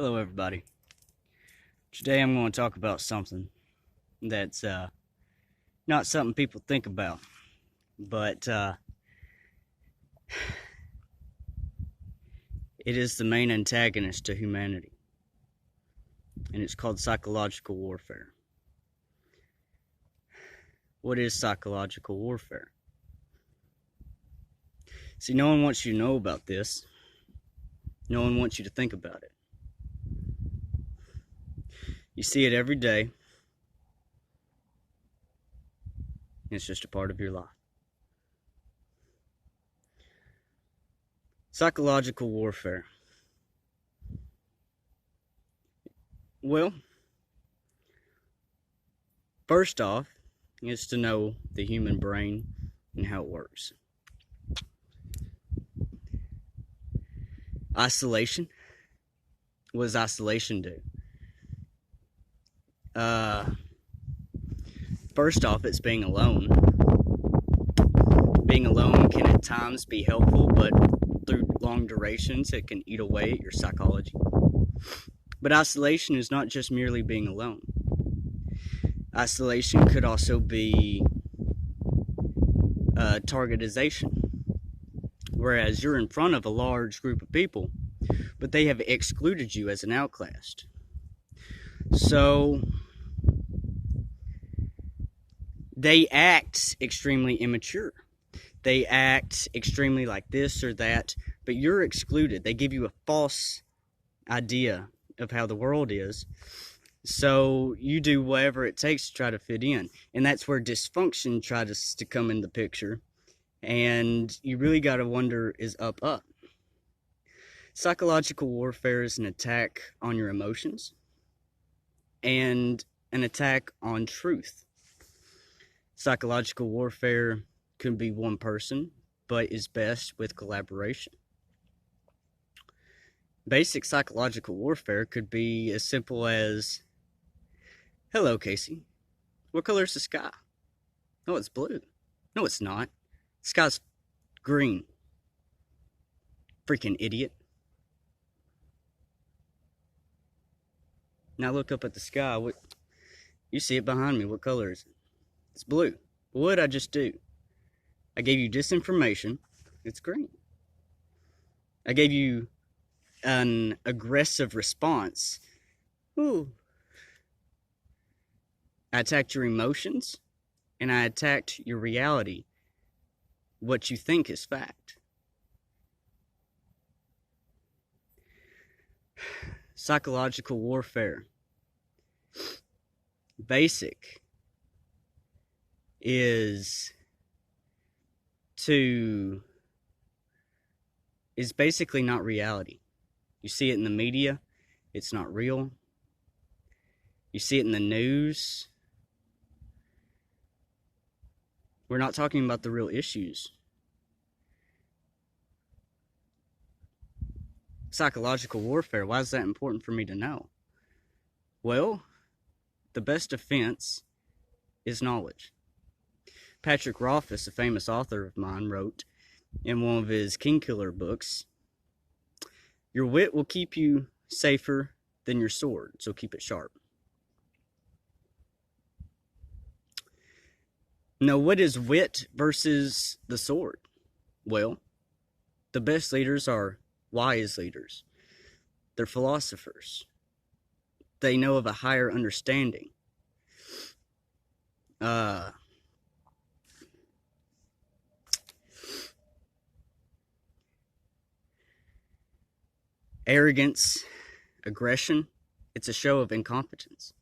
Hello, everybody. Today I'm going to talk about something that's not something people think about, but it is the main antagonist to humanity, and it's called psychological warfare. What is psychological warfare? See, no one wants you to know about this. No one wants you to think about it. You see it every day. It's just a part of your life. Psychological warfare. Well, first off, is to know the human brain and how it works. Isolation. What does isolation do? First off, it's being alone. Being alone can at times be helpful, but through long durations, it can eat away at your psychology. But isolation is not just merely being alone. Isolation could also be targetization, whereas you're in front of a large group of people, but they have excluded you as an outcast. So they act extremely immature. They act extremely like this or that, but you're excluded. They give you a false idea of how the world is. So you do whatever it takes to try to fit in. And that's where dysfunction tries to come in the picture. And you really got to wonder, is up? Psychological warfare is an attack on your emotions and an attack on truth. Psychological warfare can be one person, but is best with collaboration. Basic psychological warfare could be as simple as, hello, Casey. What color is the sky? Oh, it's blue. No, it's not. The sky's green. Freaking idiot. Now look up at the sky. You see it behind me. What color is it? It's blue. What did I just do? I gave you disinformation. It's green. I gave you an aggressive response. Ooh. I attacked your emotions, and I attacked your reality, what you think is fact. Psychological warfare. Basic is basically not reality. You see it in the media, it's not real. You see it in the news. We're not talking about the real issues. Psychological warfare, why is that important for me to know? Well, the best defense is knowledge. Patrick Rothfuss, a famous author of mine, wrote in one of his Kingkiller books, your wit will keep you safer than your sword, so keep it sharp. Now, what is wit versus the sword? Well, the best leaders are wise leaders. They're philosophers. They know of a higher understanding. Arrogance, aggression, it's a show of incompetence.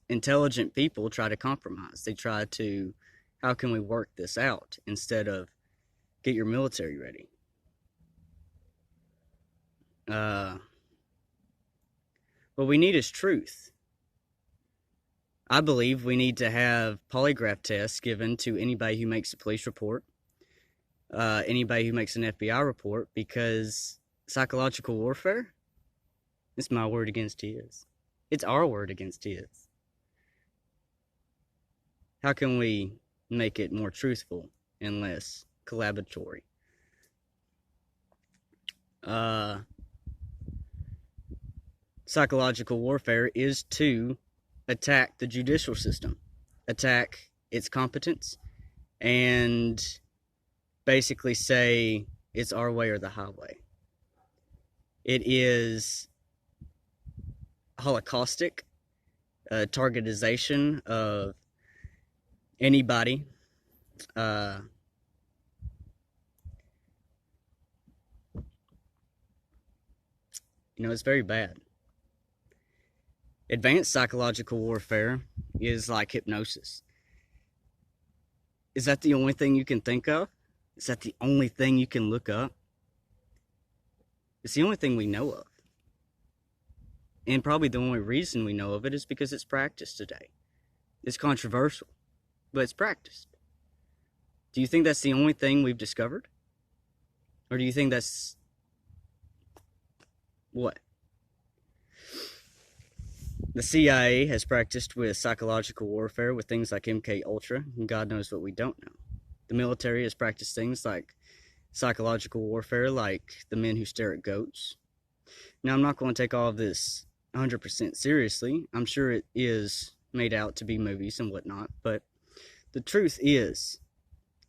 Intelligent people try to compromise. They try to, how can we work this out, instead of get your military ready. What we need is truth. I believe we need to have polygraph tests given to anybody who makes a police report, anybody who makes an FBI report, because psychological warfare, it's my word against his. It's our word against his. How can we make it more truthful and less collaboratory? Psychological warfare is to attack the judicial system, attack its competence, and basically say it's our way or the highway. It is holocaustic, targetization of anybody. It's very bad. Advanced psychological warfare is like hypnosis. Is that the only thing you can think of? Is that the only thing you can look up? It's the only thing we know of. And probably the only reason we know of it is because it's practiced today. It's controversial, but it's practiced. Do you think that's the only thing we've discovered? Or do you think that's what? The CIA has practiced with psychological warfare with things like MK Ultra, and God knows what we don't know. The military has practiced things like psychological warfare, like the men who stare at goats. Now, I'm not going to take all of this 100% seriously. I'm sure it is made out to be movies and whatnot, but the truth is,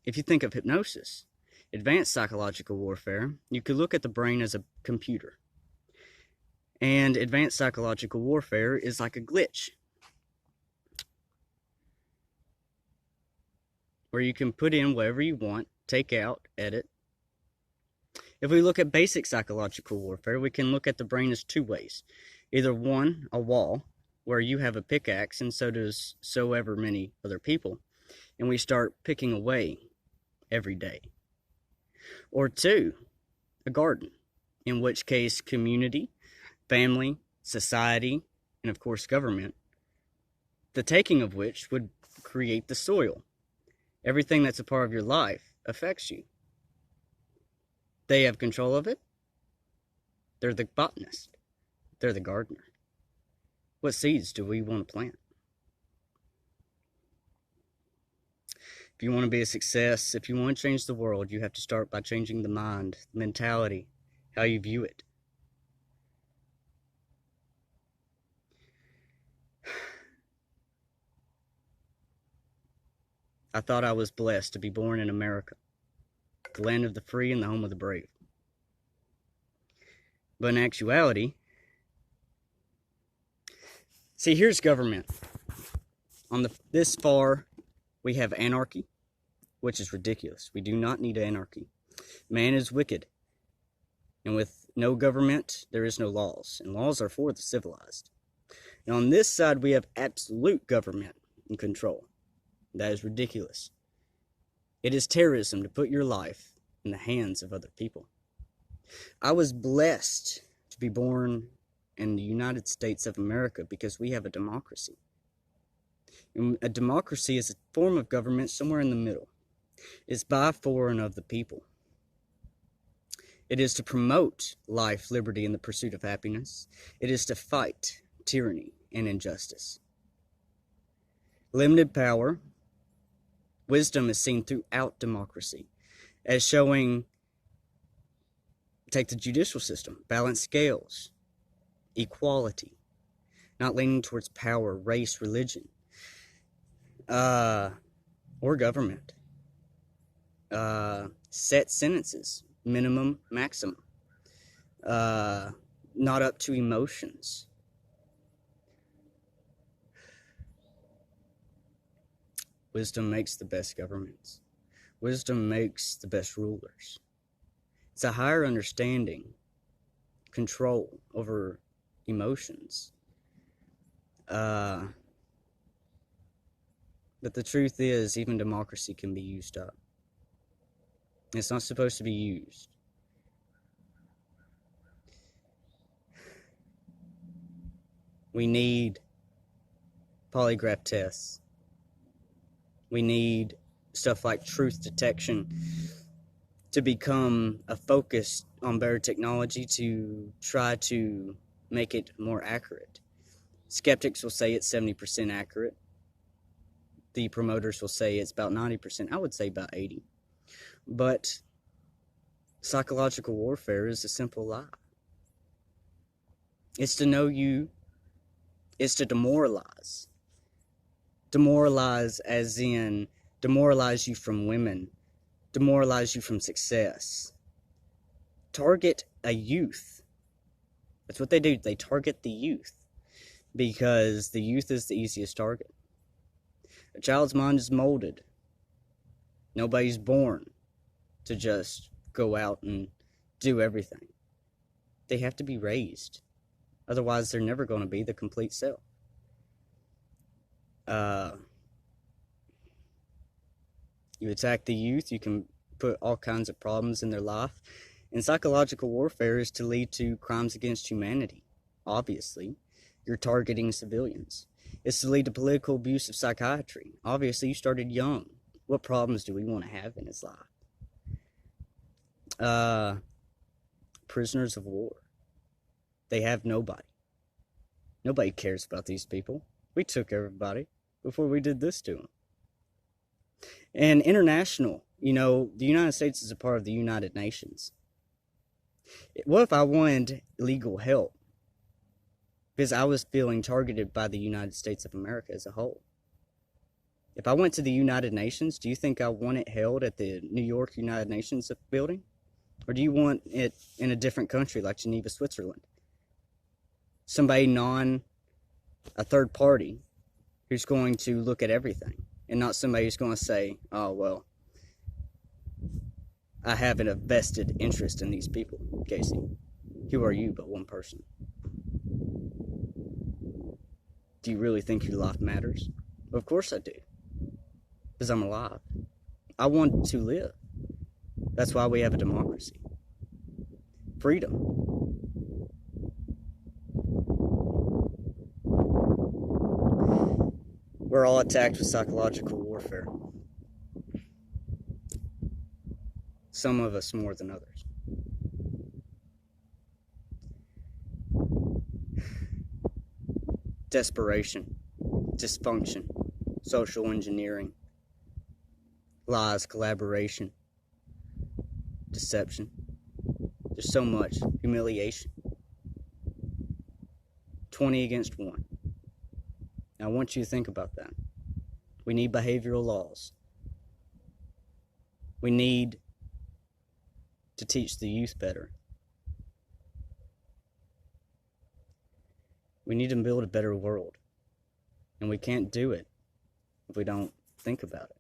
if you think of hypnosis, advanced psychological warfare, you could look at the brain as a computer. And advanced psychological warfare is like a glitch, where you can put in whatever you want, take out, edit. If we look at basic psychological warfare, we can look at the brain as two ways. Either one, a wall, where you have a pickaxe and so does so ever many other people, and we start picking away every day. Or two, a garden, in which case community, family, society, and of course government, the taking of which would create the soil. Everything that's a part of your life affects you. They have control of it. They're the botanist. They're the gardener. What seeds do we want to plant? If you want to be a success, if you want to change the world, you have to start by changing the mind, the mentality, how you view it. I thought I was blessed to be born in America, the land of the free and the home of the brave. But in actuality, see, here's government. This far, we have anarchy, which is ridiculous. We do not need anarchy. Man is wicked. And with no government, there is no laws. And laws are for the civilized. And on this side, we have absolute government and control. That is ridiculous. It is terrorism to put your life in the hands of other people. I was blessed to be born in the United States of America because we have a democracy. And a democracy is a form of government somewhere in the middle. It's by, for, and of the people. It is to promote life, liberty, and the pursuit of happiness. It is to fight tyranny and injustice. Limited power. Wisdom is seen throughout democracy as showing, take the judicial system, balanced scales, equality, not leaning towards power, race, religion, or government. Set sentences, minimum, maximum, not up to emotions. Wisdom makes the best governments. Wisdom makes the best rulers. It's a higher understanding, control over emotions. But the truth is, even democracy can be used up. It's not supposed to be used. We need polygraph tests. We need stuff like truth detection to become a focus on better technology to try to make it more accurate. Skeptics will say it's 70% accurate. The promoters will say it's about 90%. I would say about 80%. But Psychological warfare is a simple lie. It's to know you, it's to demoralize. Demoralize as in demoralize you from women, demoralize you from success. Target a youth. That's what they do. They target the youth because the youth is the easiest target. A child's mind is molded. Nobody's born to just go out and do everything. They have to be raised. Otherwise, they're never going to be the complete self. You attack the youth, you can put all kinds of problems in their life. And psychological warfare is to lead to crimes against humanity. Obviously, you're targeting civilians. It's to lead to political abuse of psychiatry. Obviously, you started young. What problems do we want to have in his life? Prisoners of war. They have nobody. Nobody cares about these people. We took everybody before we did this to them. And international, the United States is a part of the United Nations. What if I wanted legal help? Because I was feeling targeted by the United States of America as a whole. If I went to the United Nations, do you think I want it held at the New York United Nations building? Or do you want it in a different country like Geneva, Switzerland? Somebody a third party who's going to look at everything and not somebody who's going to say, oh, well, I have a vested interest in these people. Casey, who are you but one person? Do you really think your life matters? Of course I do. Because I'm alive. I want to live. That's why we have a democracy. Freedom. We're all attacked with psychological warfare. Some of us more than others. Desperation, dysfunction, social engineering, lies, collaboration, deception. There's so much. Humiliation. 20 against 1. Now, I want you to think about that. We need behavioral laws. We need to teach the youth better. We need to build a better world. And we can't do it if we don't think about it.